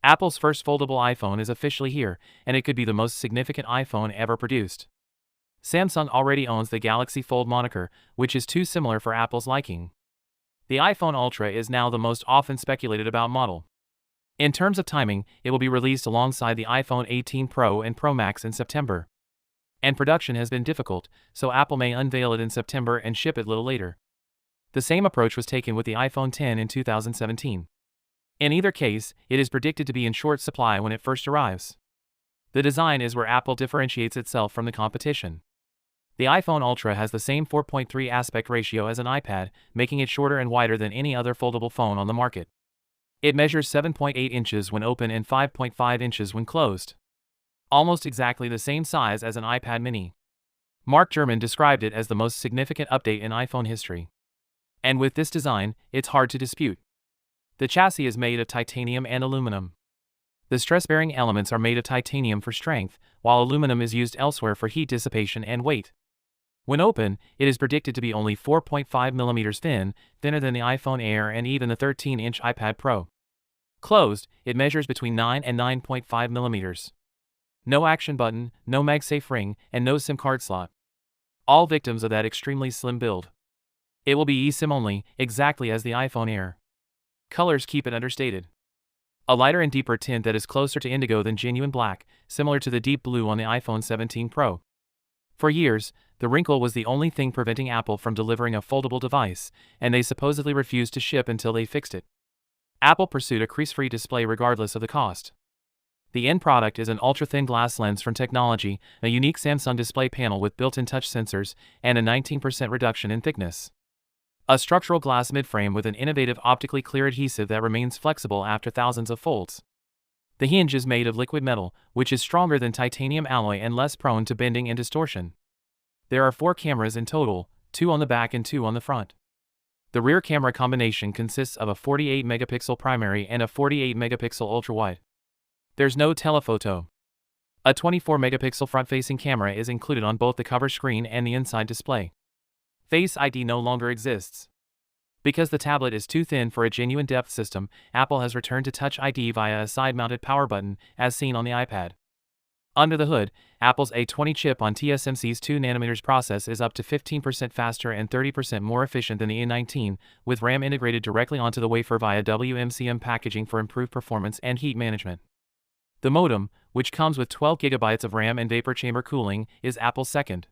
Apple's first foldable iPhone is officially here, and it could be the most significant iPhone ever produced. Samsung already owns the Galaxy Fold moniker, which is too similar for Apple's liking. The iPhone Ultra is now the most often speculated about model. In terms of timing, it will be released alongside the iPhone 18 Pro and Pro Max in September. And production has been difficult, so Apple may unveil it in September and ship it little later. The same approach was taken with the iPhone X in 2017. In either case, it is predicted to be in short supply when it first arrives. The design is where Apple differentiates itself from the competition. The iPhone Ultra has the same 4.3 aspect ratio as an iPad, making it shorter and wider than any other foldable phone on the market. It measures 7.8 inches when open and 5.5 inches when closed. Almost exactly the same size as an iPad mini. Mark Gurman described it as the most significant update in iPhone history. And with this design, it's hard to dispute. The chassis is made of titanium and aluminum. The stress-bearing elements are made of titanium for strength, while aluminum is used elsewhere for heat dissipation and weight. When open, it is predicted to be only 4.5 mm thin, thinner than the iPhone Air and even the 13-inch iPad Pro. Closed, it measures between 9 and 9.5 mm. No action button, no MagSafe ring, and no SIM card slot. All victims of that extremely slim build. It will be eSIM only, exactly as the iPhone Air. Colors keep it understated. A lighter and deeper tint that is closer to indigo than genuine black, similar to the deep blue on the iPhone 17 Pro. For years, the wrinkle was the only thing preventing Apple from delivering a foldable device, and they supposedly refused to ship until they fixed it. Apple pursued a crease-free display regardless of the cost. The end product is an ultra-thin glass lens from Technology, a unique Samsung display panel with built-in touch sensors, and a 19% reduction in thickness. A structural glass midframe with an innovative optically clear adhesive that remains flexible after thousands of folds. The hinge is made of liquid metal, which is stronger than titanium alloy and less prone to bending and distortion. There are 4 cameras in total, 2 on the back and 2 on the front. The rear camera combination consists of a 48-megapixel primary and a 48-megapixel ultra-wide. There's no telephoto. A 24-megapixel front-facing camera is included on both the cover screen and the inside display. Face ID no longer exists. Because the tablet is too thin for a genuine depth system, Apple has returned to Touch ID via a side-mounted power button, as seen on the iPad. Under the hood, Apple's A20 chip on TSMC's 2nm process is up to 15% faster and 30% more efficient than the A19, with RAM integrated directly onto the wafer via WMCM packaging for improved performance and heat management. The modem, which comes with 12 GB of RAM and vapor chamber cooling, is Apple's second.